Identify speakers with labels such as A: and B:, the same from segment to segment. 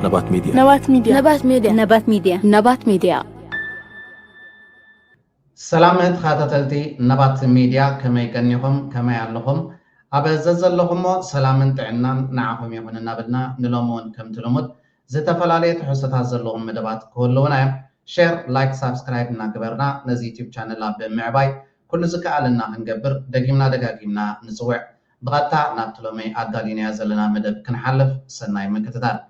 A: نبات ميديا
B: نبات ميديا
C: نبات ميديا
B: نبات ميديا
C: نبات ميديا
D: سلامت خاتتلتي نبات ميديا كما يكنيهم كما يعلهم أبزز اللهم سلامت عنان نعهم يهون النبدنا نلومون كم تلومد زتفلاليت حسد هذا اللهم مدبات كلنا شير لايك سبسكرايب نكبرنا نزي يوتيوب channel بمعباي كل زكاة لنا هنجبر دقيمنا دقاقيمنا نزوع بغتا نابتلومي أداليني أزلنا مدب كنحلف سناي مكتتال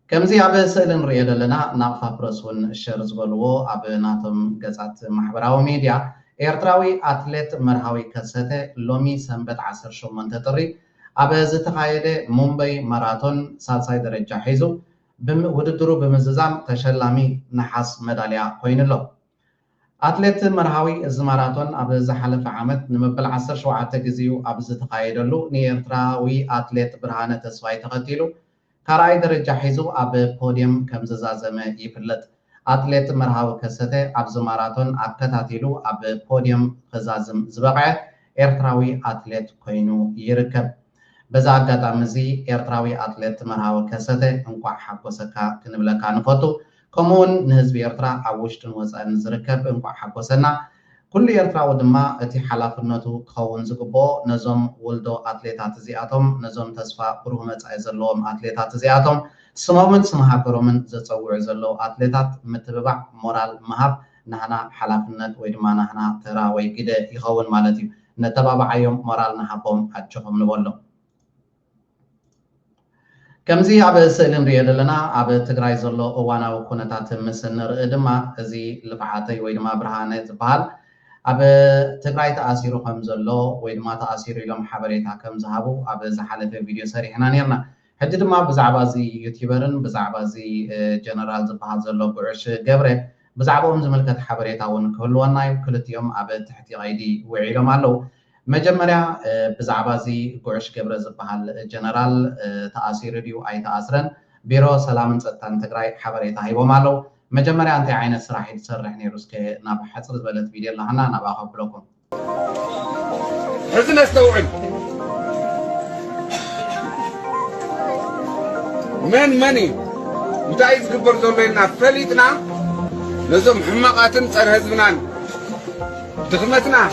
D: كمزي عبا سألن ريادة لنا ناقفا برسون الشرز بلوو عبا ناتم قزات محبراو ميديا إيرتراوي أتلت مرهاوي كسته لومي سنبت 10 شومان تطري عبا زتخايدة مومباي ماراتون سالساي درجة حيزو وددرو بمززام تشلامي نحاس مداليا كوين اللو أتلت مرهاوي الزماراتون عبا زحلف عامت نمبل 10 شوعات تجزيو عبا زتخايدة لو نيرتراوي أتلت برهانة تسواي تغتيلو كراي درجة حيزو أب بوديوم كم زازمة يفلت أتلت مرهاو كسته أب زماراتون أب كتاتيلو أب بوديوم خزازم زبقع إرتراوي أتلت كوينو يركب بزاقات أمزي إرتراوي أتلت مرهاو كسته انقع حقو سكا كنبلكا نفوتو كمون نهزب إرترا عوشتن وزان زركب انقع حقو سنا كل يرترا ودما اتي حلافنتو كون زقبو نزوم ولدو اتليتات زياتهم نزوم تسفا بروه مصاي زلوم اتليتات زياتهم سمومن سمحابرومن زصوع زلو اتليتات متببع مورال مهاب نحنا حلافنت وي دما نحنا ترا وي كده يخون مالتي نتبابعيهم مورال نحبهم اجهم نبلو كمزي عبا سألن رياد لنا عبا تقراي زلو اوانا وكونتات مسن رئدما ازي لفعاتي وي دما برهانت بحال أب تقرأي تأثيره كم زلوا ويدما تأثيره لهم حبريتها كم ذهبوا أب زحلة فيديو سري إحنا نيرنا حدد ما بزعبازي يوتيوبرن بزعبازي جنرال زبها زلوا بعش جبره بزعبهم زملكة حبريتها ونكل ونايم كل يوم أب تحتي غيدي وعيلهم علو مجمرة بزعبازي بعش جبره زبها جنرال تأثير ديو أي تأثرن بيرو سلام ستان تقرأي حبريتها يبوم علو مجمرة أنت عين السراح يتسرح نيروس كناب حصل بلد فيديو لهنا نبغى أخبركم.
E: حزن استوعب. من مني أنت عايز كبر زولينا فليتنا لازم حماقاتن صار حزبنا دخمتنا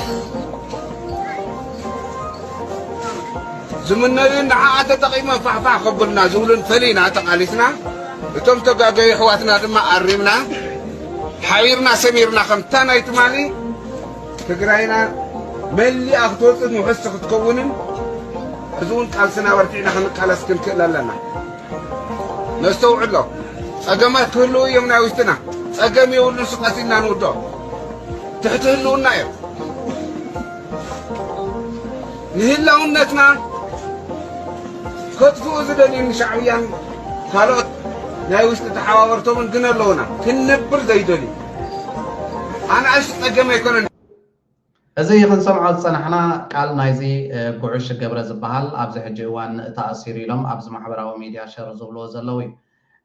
E: زمنا لنا عاد تقييم فحفح قبلنا زولن فلينا تقاليتنا توم تبقى حواتنا دما قريمنا حويرنا سميرنا خمتانا يتمالي تقراينا ملي اخطوط محس تكونن حزون قالسنا ورتينا خنقالس كنكل لنا نستوعب له اجمات كله يومنا وستنا اجم يولو سقاسينا نودو تحتلونا يا نهلاونتنا كتفو زدني شعبيان خالوت لا وست تحاورتهم جنر لونا كنبر زيدولي أنا عشت أجمع يكون
D: زي خن سمعوا صنحنا قال نايزي بعش جبر زبحال أبز حجوان تأثير لهم أبز محبراو ميديا شر زبلو زلوي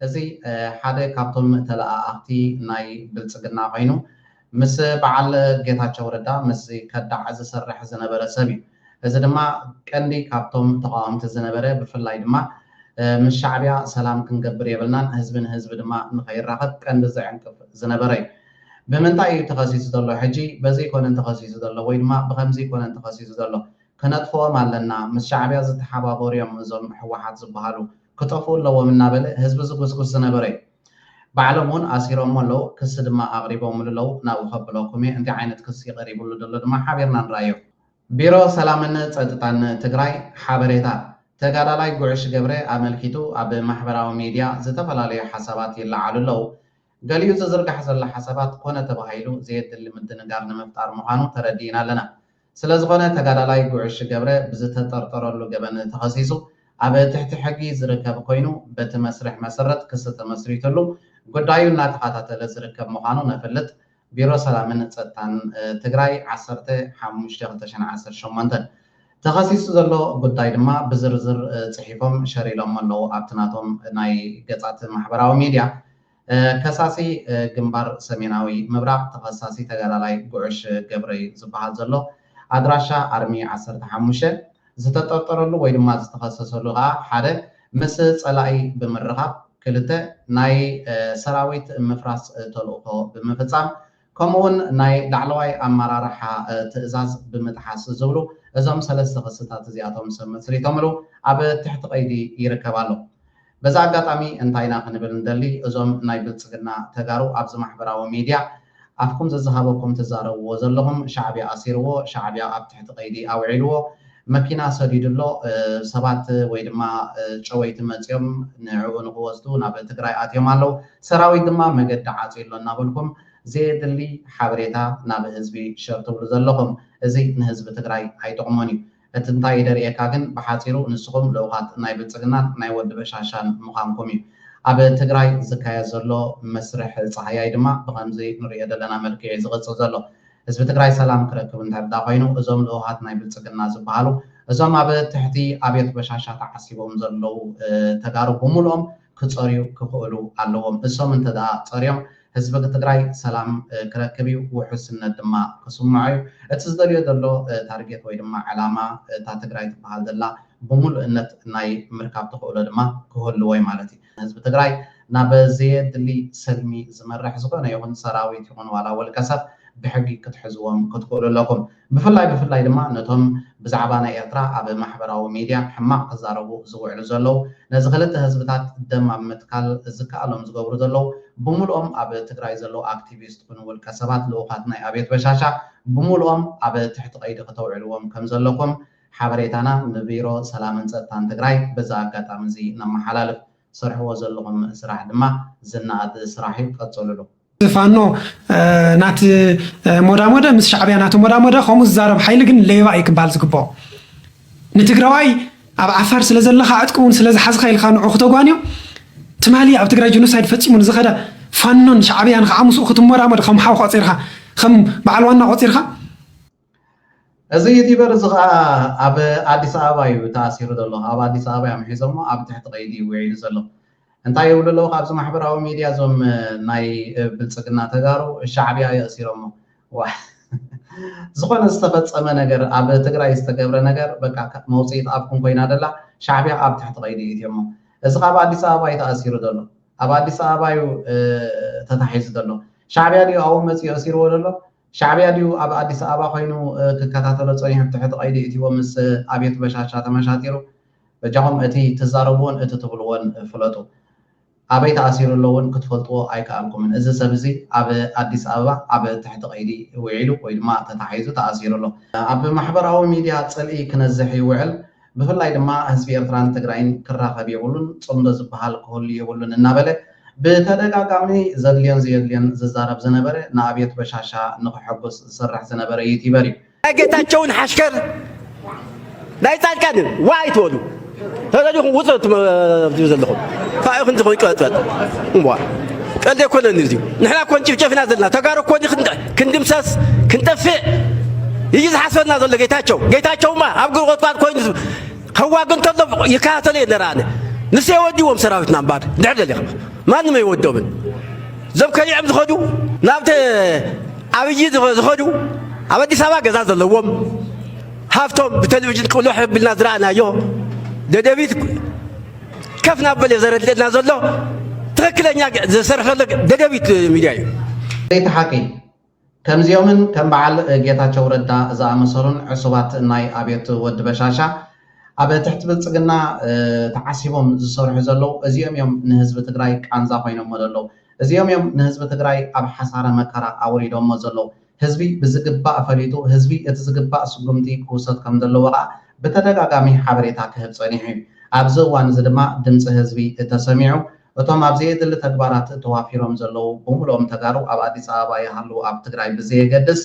D: زي حدا كابتم تلاقى أختي ناي بلصقنا عينو مس بعل جيتها شوردا مس كدع عز سرح زنبرة سبي إذا دما كندي كابتم تقام تزنبرة بفلاي دما من الشعبية سلام كنقبر يبلنا حزب دما نخير راقب كند زعنكف زنبري بمنطقة تخصيص دلو حجي بزي كون تخصيص دلو ويدما بخمزي كون تخصيص دلو كنطفو مالنا من الشعبية زتحابابور يوم زول محوحات زبهالو كطفو لو من نابل حزب زقوسقوس زنبري بعلمون أسيرهم لو كس دما أغريبهم لو ناو خبلوكمي انت عينت كسي غريبو دلو دما حابيرنا نرايو بيرو سلامنا تصدتان تقراي حابريتا تقالالاي قعش قبري عملكيتو عب محبراو ميديا زتفلالي حسابات يلعالو لو قاليو تزرق حسن لحسابات قونة تبهيلو زيت اللي مدن مفتار مخانو تردينا لنا سلازغونة تقالالاي قعش قبري بزتترطرلو قبن تخصيصو عب تحت حقي زركب كوينو بتمسرح مسرت كسة مسريتلو قدايو ناتقاتات لزركب مخانو نفلت بيرو سلامنا تصدتان تقراي 10/5/2010 شمانتن تخصيص زلو قداي دما بزرزر صحيفهم شريلهم لو ابتناتهم ناي قصات محبراو ميديا كساسي جنبار سميناوي مبراق تخصصي تغالالاي قعش قبري زبحال زلو ادراشا ارمي 15 زتطرطرلو وي دما زتخصصلو حدا مس صلاي بمرخاب ክልተ ናይ ሰራዊት ምፍራስ ተልእኮ ብምፍጻም ከምኡውን ናይ ላዕለዋይ ኣመራርሓ ትእዛዝ ብምጥሓስ ዝብሉ እዞም ሰለስተ ክስታት እዚኣቶም ሰብ መስሪቶምሉ ኣብ ትሕቲ ቀይዲ ይርከብ ኣሎ በዛ ኣጋጣሚ እንታይና ክንብል እንደሊ እዞም ናይ ብልጽግና ተጋሩ ኣብዚ ማሕበራዊ ሚድያ ኣፍኩም ዝዝሃበኩም ትዛረብዎ ዘለኹም ሻዕብያ ኣሲርዎ ሻዕብያ ኣብ ትሕቲ ቀይዲ ኣውዒልዎ መኪና ሰዲድሎ ሰባት ወይ ድማ ጨወይቲ መፅኦም ንዕኡ ንክወስዱ ናብ ትግራይ ኣትዮም ኣለው ሰራዊት ድማ መገዲ ዓፂሎ እናበልኩም ዘየድሊ ሓበሬታ ናብ ህዝቢ ሸር ትብሉ ዘለኹም እዚ ንህዝቢ ትግራይ ኣይጠቕሞን እዩ እቲ እንታይ ደርኤካ ግን ብሓፂሩ ንስኹም ልኡኻት ናይ ብልጽግናን ናይ ወዲ በሻሻን ምዃንኩም እዩ ኣብ ትግራይ ዝካየድ ዘሎ መስርሕ ፀሓያይ ድማ ብከምዚ ንሪኦ ዘለና መልክዕ ዝቕፅል ዘሎ ህዝቢ ትግራይ ሰላም ክረክብ እንተዳ ኮይኑ እዞም ልኡኻት ናይ ብልጽግና ዝበሃሉ እዞም ኣብ ትሕቲ ኣብየት በሻሻ ተዓሲቦም ዘለው ተጋሩ ብምልኦም ክፀርዩ ክኽእሉ ኣለዎም እሶም እንተዳ ፀርዮም ህዝቢ ትግራይ ሰላም ክረክብ እዩ ውሕስነት ድማ ክስምዖ እዩ እቲ ዝደልዮ ዘሎ ታርጌት ወይ ድማ ዕላማ እታ ትግራይ ትበሃል ዘላ ብምሉእነት ናይ ምርካብ ተኽእሎ ድማ ክህልዎ ማለት እዩ ህዝቢ ትግራይ ናብ ዘየድሊ ሰልሚ ዝመርሕ ዝኾነ ይኹን ሰራዊት ይኹን ዋላ ውልቀ ሰብ ብሕጊ ክትሕዝዎም ክትክእሉ ኣለኩም ብፍላይ ድማ ነቶም ብዛዕባ ናይ ኤርትራ ኣብ ማሕበራዊ ሚድያ ሕማቅ ክዛረቡ ዝውዕሉ ዘለው ነዚ ክልተ ህዝብታት ደም ኣብ ምትካል ዝከኣሎም ዝገብሩ ዘለው ብምልኦም ኣብ ትግራይ ዘለው ኣክቲቪስት ኩን ውልቀ ሰባት ልኡኻት ናይ ኣብየት በሻሻ ብምልኦም ኣብ ትሕቲ ቀይዲ ክተውዕልዎም ከም ዘለኩም ሓበሬታና ንቢሮ ሰላምን ፀጥታን ትግራይ በዛ ኣጋጣሚ እዚ ነመሓላልፍ ሰርሕዎ ዘለኹም ስራሕ ድማ ዝናኣድ ስራሕ ይቀፅልሉ
A: ፋኖ ናት ሞዳሞዳ ምስ ሻዕብያ ናት ሞዳሞዳ ከምኡ ዝዛረብ ሓይሊ ግን ሌባ እዩ ክበሃል ዝግባኦ ንትግራዋይ ኣብ ዓፋር ስለ ዘለኻ ዕጥቁውን ስለ ዝሓዝካ ኢልካ ንዑ ክተጓንዮ ትማሊ ኣብ ትግራይ ጀኖሳይድ ፈፂሙ ንዝኸደ ፋኖን ሻዕብያን ከዓ ምስኡ ክትሞዳሞዳ ከም ሓው ቆፂርካ ከም በዓል ዋና ቆፂርካ
D: እዚ ዩቲበር እዚ ከዓ ኣብ ኣዲስ ኣበባ እዩ ተኣሲሩ ዘሎ ኣብ ኣዲስ ኣበባ እዮም ሒዞሞ ኣብ ትሕቲ ቀይዲ ውዒሉ ዘሎ እንታይ ይብሉ ኣለዉ ካብዚ ማሕበራዊ ሚድያ እዞም ናይ ብልጽግና ተጋሩ ሻዕብያ የእሲሮሞ ዝኾነ ዝተፈፀመ ነገር ኣብ ትግራይ ዝተገብረ ነገር በቃ መውፅኢት ኣብኩም ኮይና ደላ ሻዕብያ ኣብ ትሕቲ ቀይዲ እትዮሞ እዚ ካብ ኣዲስ ኣበባ እዩ ተኣሲሩ ዘሎ ኣብ ኣዲስ ኣበባ እዩ ተታሒዙ ዘሎ ሻዕብያ ድዩ ኣብኡ መፅኡ የእሲርዎ ዘሎ ሻዕብያ ድዩ ኣብ ኣዲስ ኣበባ ኮይኑ ክከታተሎ ፀኒሑ ትሕቲ ቀይዲ እትይዎ ምስ ኣብየት በሻሻ ተመሻጢሩ በጃኹም እቲ ትዛረብዎን እቲ ትብልዎን ፍለጡ ኣበይ ተኣሲሩ ኣለውን ክትፈልጥዎ ኣይከኣልኩምን እዚ ሰብ እዚ ኣብ ኣዲስ ኣበባ ኣብ ትሕቲ ቀይዲ ውዒሉ ወይ ድማ ተታሒዙ ተኣሲሩ ኣሎ ኣብ ማሕበራዊ ሚድያ ፀልኢ ክነዝሕ ይውዕል ብፍላይ ድማ ህዝቢ ኤርትራን ትግራይን ክራኸብ የብሉን ፅምዶ ዝበሃል ክህሉ የብሉን እናበለ ብተደጋጋሚ ዘድልዮን ዘየድልዮን ዝዛረብ ዝነበረ ንኣብየት በሻሻ ንክሐጎስ ዝሰርሕ ዝነበረ ዩቲበር እዩ
B: ናይ ጌታቸውን ሓሽከር ናይ ጻድቃን ዋይ ትበሉ ተደዲኹም ውፅእ ትብሉ ዘለኹም ካኢኹም ትኾን ይቀጥበጥ እምቧ ቀልዲ ኣይኮነን እዚዩ ንሕና ኮን ጭፍጨፍና ዘለና ተጋሩ ኮኒ ክንድምሰስ ክንጠፍእ እዩ ዝሓስበና ዘሎ ጌታቸውማ ኣብ ግርቆጥቋጥ ኮይኑ ከዋግን ከሎ ይከታተለ እየ ነራኣነ ንስ የወዲዎም ሰራዊትና እምባር ድሕር ደሊኻ ማንም ኣይወዶምን እዞም ከሊዖም ዝኸዱ ናብቲ ኣብይ ዝኸዱ ኣብ ኣዲስ ኣበባ ገዛ ዘለዎም ሃፍቶም ብቴሌቭዥን ቅልሕ ብልና ዝረኣናዮ ደደቢት ከፍ ናበለ ዘረድልና ዘሎ ትክክለኛ ዝሰርሕ ዘሎ ደደቢት ሚድያ እዩ
D: ለይቲ ሓቂ ከምዚኦምን ከም በዓል ጌታቸው ረዳ ዝኣመሰሉን ዕሱባት ናይ ኣብየት ወዲ በሻሻ ኣብ ትሕቲ ብልጽግና ተዓሲቦም ዝሰርሑ ዘለው እዚኦም እዮም ንህዝቢ ትግራይ ቃንዛ ኮይኖሞ ዘለው እዚኦም እዮም ንህዝቢ ትግራይ ኣብ ሓሳረ መከራ ኣውሪዶሞ ዘለው ህዝቢ ብዝግባእ ፈሊጡ ህዝቢ እቲ ዝግባእ ስጉምቲ ክውሰድ ከም ዘለዎ ከዓ ብተደጋጋሚ ሓበሬታ ክህብ ፀኒሑ እዩ ኣብዚ እዋን እዚ ድማ ድምፂ ህዝቢ ተሰሚዑ እቶም ኣብ ዘየድሊ ተግባራት ተዋፊሮም ዘለው ብምልኦም ተጋሩ ኣብ ኣዲስ ኣበባ ይሃልው ኣብ ትግራይ ብዘየገድስ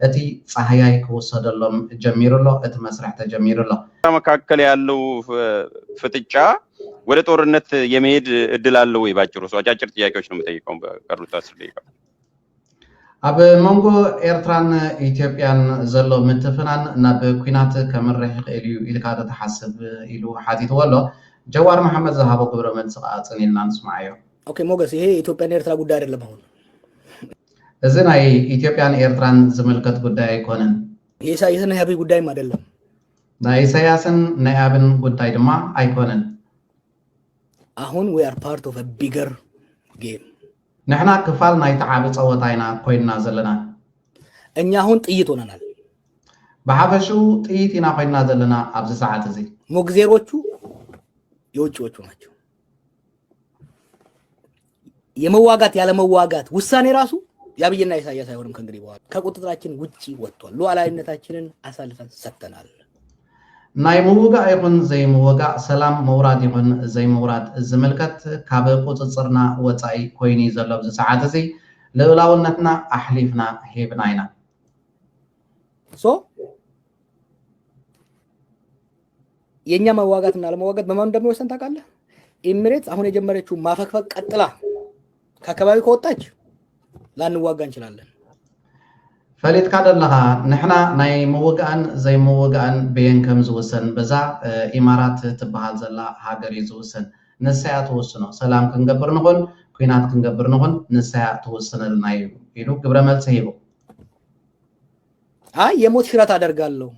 D: እቲ ፀሃያይ ክውሰደሎም ጀሚሩ ኣሎ እቲ መስርሕ ተጀሚሩ ኣሎ
C: መካከል ያለው ፍጥጫ ወደ ጦርነት የመሄድ እድል አለው ወይ ባጭሩ አጫጭር ጥያቄዎች ነው የምጠይቀው በቀሩት 10 ደቂቃ
D: ኣብ መንጎ ኤርትራን ኢትዮጵያን ዘሎ ምትፍናን ናብ ኩናት ከመርሕ ይኽእል እዩ ኢልካ ተሓስብ ኢሉ ሓቲትዎ ኣሎ ጀዋር መሐመድ ዝሃቦ ግብረ መልስ ቃጽኒልና ንስማዓዮ
F: ኦኬ ሞገስ ይሄ ኢትዮጵያን ኤርትራ ጉዳይ አይደለም አሁን
D: እዚ ናይ ኢትዮጵያን ኤርትራን ዝምልከት ጉዳይ አይኮነን
F: የኢሳያስን የአብይ ጉዳይም አይደለም
D: ናይ ኢሳያስን ናይ አብን ጉዳይ ድማ አይኮነን
F: አሁን we are part of a bigger game
D: ንሕና ክፋል ናይ ተዓቢ ፀወታይና ኮይና ዘለና
F: እኛ አሁን ጥይት ሆነናል
D: በሐፈሹ ጥይት ኢና ኮይና ዘለና ኣብዚ ሰዓት እዚ
F: ሞግዚሮቹ የውጭዎቹ ናቸው የመዋጋት ያለ መዋጋት ውሳኔ ራሱ ያብይና ኢሳያስ አይሆንም ከእንግዲህ በኋላ ከቁጥጥራችን ውጪ ወጥቷል ሉዓላዊነታችንን አሳልፈን ሰጥተናል ናይ መወጋ ይኹን ዘይ መወጋ ሰላም መውራድ ይኹን ዘይ መውራድ ዝምልከት ካብ ቁጥጥርና ወጻኢ ኮይኒ ዘሎ ኣብዚ ሰዓት እዚ ልዕላውነትና ኣሕሊፍና ሄብና ኢና የኛ መዋጋትና ለመዋጋት በማን እንደሚወሰን ታውቃለህ ኤሚሬትስ አሁን የጀመረችው ማፈክፈክ ቀጥላ ከአካባቢ ከወጣች ላንዋጋ እንችላለን ፈሊጥካ ደለኻ ንሕና ናይ መወጋን ዘይ መወጋን በየን ከም ዝወሰን በዛ ኢማራት ትበሃል ዘላ ሃገር ይዝወሰን ንሳያ ተወስኖ ሰላም ክንገብር ንኹን ኩናት ክንገብር ንኹን ንሳያ ተወስነልና እዩ ኢሉ ግብረ መልስ ሂቡ አይ የሞት ሽረት አደርጋለሁ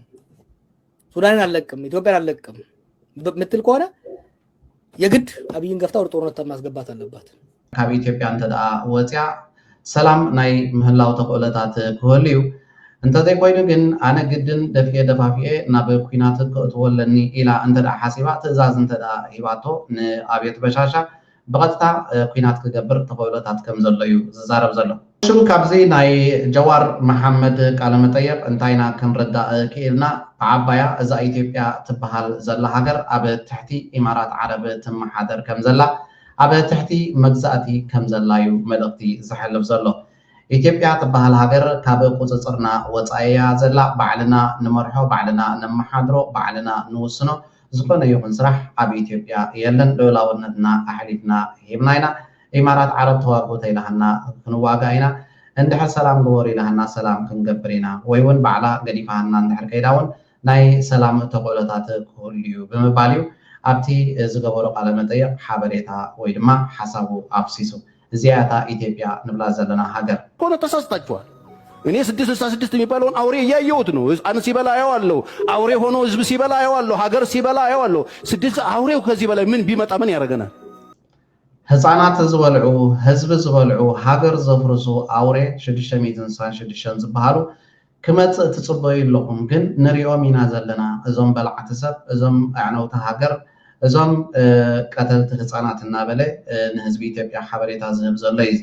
F: ሱዳንን አለቅም ኢትዮጵያን አለቅም ምትል ከሆነ የግድ አብይን ገፍታ ወደ ጦርነት ማስገባት አለባት
D: ካብ ኢትዮጵያ እንተዳ ወጽያ ሰላም ናይ ምህላው ተቆለታት ክህልዩ እንተዘይ ኮይኑ ግን ኣነ ግድን ደፍየ ደፋፍየ ናብ ኩናት ክእትወለኒ ኢላ እንተዳ ሓሲባ ትእዛዝ እንተዳ ሂባቶ ንኣብየት በሻሻ ብቐጥታ ኩናት ክገብር ተቆለታት ከም ዘሎ እዩ ዝዛረብ ዘሎ ሽም ካብዚ ናይ ጀዋር መሐመድ ቃለ መጠየቅ እንታይና ክንርዳእ ክኢልና ዓባያ እዛ ኢትዮጵያ ትበሃል ዘላ ሃገር ኣብ ትሕቲ ኢማራት ዓረብ ትመሓደር ከም ዘላ ኣብ ትሕቲ መግዛእቲ ከም ዘላ እዩ መልእኽቲ ዝሕልፍ ዘሎ ኢትዮጵያ ትበሃል ሃገር ካብ ቁፅፅርና ወፃኢያ ዘላ ባዕልና ንመርሖ ባዕልና ነመሓድሮ ባዕልና ንውስኖ ዝኾነ ይኹን ስራሕ ኣብ ኢትዮጵያ የለን ልዕላውነትና ኣሕሊፍና ሂብና ኢና ኢማራት ዓረብ ተዋግኡ ተይላህና ክንዋጋ ኢና እንድሕር ሰላም ግበሩ ኢላህና ሰላም ክንገብር ኢና ወይ እውን ባዕላ ገዲፋህና እንድሕር ከይዳ እውን ናይ ሰላም ተቆለታት ክህልዩ ብምባል እዩ ኣብቲ ዝገበሮ ቃለ መጠይቅ ሓበሬታ ወይ ድማ ሓሳቡ ኣፍሲሱ እዚያታ ኢትዮጵያ ንብላ ዘለና ሃገር
G: ሆነ ተሳስታችኋል እኔ 666 የሚባለውን አውሬ እያየሁት ነው ህፃን ሲበላ አየዋለሁ አውሬ ሆኖ ህዝብ ሲበላ አየዋለሁ ሀገር ሲበላ አየዋለሁ 6 አውሬው ከዚህ በላይ ምን ቢመጣ ምን ያደርገናል
D: ህፃናት ዝበልዑ ህዝብ ዝበልዑ ሃገር ዘፍርሱ አውሬ 666 ዝበሃሉ ክመጽእ ትጽበዩ ኣለኹም ግን ንሪኦም ኢና ዘለና እዞም በልዓቲ ሰብ እዞም ኣዕነውቲ ሃገር እዞም ቀተልቲ ህፃናት እናበለ ንህዝቢ ኢትዮጵያ ሓበሬታ ዝህብ ዘሎ እዩ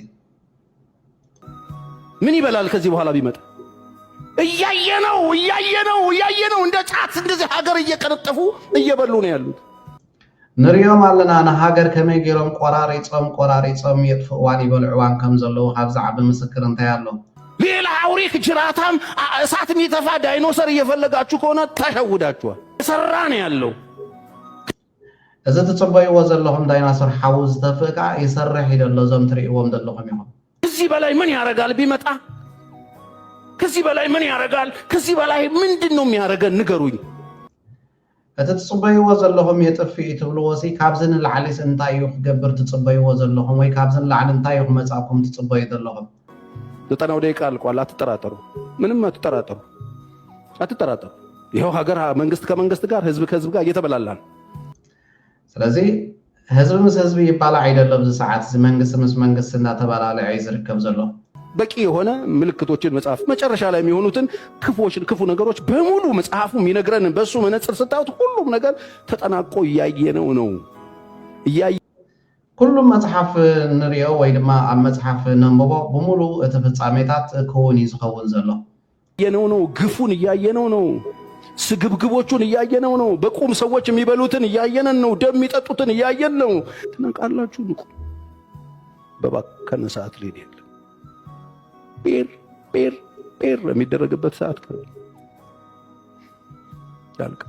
G: ምን ይበላል ከዚህ በኋላ ቢመጣ እያየነው እንደ ጫት እንደዚህ ሀገር እየቀነጠፉ እየበሉ ነው ያሉት
D: ንሪኦም ኣለና ንሃገር ከመይ ገይሮም ቆራሪፆም የጥፍእዋን ይበልዕዋን ከም ዘለዉ ካብዚ ዓቢ ምስክር እንታይ ኣሎ
G: ሌላ አውሬ ጅራታም እሳት የሚተፋ ዳይኖሰር እየፈለጋችሁ ከሆነ ተሸውዳችኋል ሰራ ነው ያለው
D: እዚ ትጽበይዎ ዘለኹም ዳይኖሰር ሓው ዝተፍእ ከዓ ይሰርሕ ይደሎ ዞም ትሪእዎም ዘለኹም ኢኹም
G: ከዚህ በላይ ምን ያረጋል ቢመጣ ከዚህ በላይ ምን ያረጋል ከዚህ በላይ ምንድነው የሚያረገን ንገሩኝ
D: እቲ ትጽበይዎ ዘለኹም የጥፍእ ትብልዎ ሲ ካብዝን ላዕሊስ እንታይ እዩ ክገብር ትጽበይዎ ዘለኹም ወይ ካብዝን ላዕሊ እንታይ እዩ ክመጻኩም ትጽበዩ ዘለኹም
G: 90 ደቂቃ አልቋል አትጠራጠሩ ምንም አትጠራጠሩ ይሄው ሀገር መንግስት ከመንግስት ጋር ህዝብ ከህዝብ ጋር እየተበላላን
D: ስለዚህ ህዝብ ምስ ህዝብ ይባላ አይደለም እዚ ሰዓት መንግስት ምስ መንግስት እናተባላለ አይዝርከብ ዘሎ
G: በቂ የሆነ ምልክቶችን መጽሐፍ መጨረሻ ላይ የሚሆኑትን ክፉ ነገሮች በሙሉ መጽሐፉ የሚነግረን በሱ መነጽር ስታዩት ሁሉም ነገር ተጠናቆ እያየነው ነው
D: ኩሉም መጽሐፍ ንሪኦ ወይ ድማ ኣብ መጽሐፍ ነንብቦ ብሙሉ እቲ ፍጻሜታት ክውን ይዝኸውን ዘሎ
G: እያየነው ነው ግፉን እያየነው ነው ስግብግቦቹን እያየነው ነው በቁም ሰዎች የሚበሉትን እያየነን ነው ደም የሚጠጡትን እያየን ነው ተነቃላችሁ ንቁ በባከነ ሰዓት ላይ የለም ጴር የሚደረግበት ሰዓት ያልቅ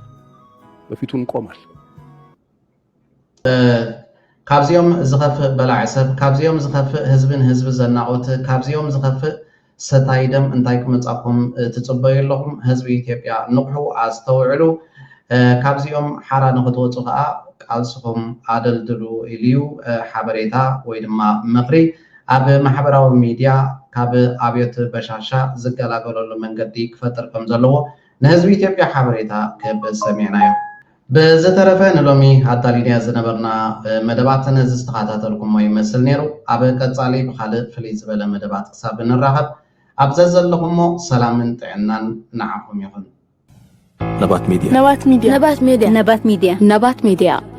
G: በፊቱን ቆማል
D: ካብዚኦም ዝኸፍእ በላዕ ሰብ ካብዚኦም ዝኸፍእ ህዝብን ህዝቢ ዘናቆት ካብዚኦም ዝኸፍእ ሰታይ ደም እንታይ ክመጻኩም ትጽበዩ ኣለኹም ህዝቢ ኢትዮጵያ ንቑሑ ኣስተውዕሉ ካብዚኦም ሓራ ንኽትወፁ ከዓ ቃልስኹም ኣደልድሉ ኢልዩ ሓበሬታ ወይ ድማ ምኽሪ ኣብ ማሕበራዊ ሚድያ ካብ ኣብዮት በሻሻ ዝገላገለሉ መንገዲ ክፈጥር ከም ዘለዎ ንህዝቢ ኢትዮጵያ ሓበሬታ ክህብ ሰሚዕናዮ بزترفه نلومي حتى لينيا زنبرنا مدباتنا زستخاتاتلكم ويمثل نيرو أبا قصالي بخالق فليز بلا مدبات كسابن الرهب أبززل لهم سلامن تعنان نعهم يهون
G: نبات ميديا
H: نبات ميديا نبات ميديا نبات ميديا نبات ميديا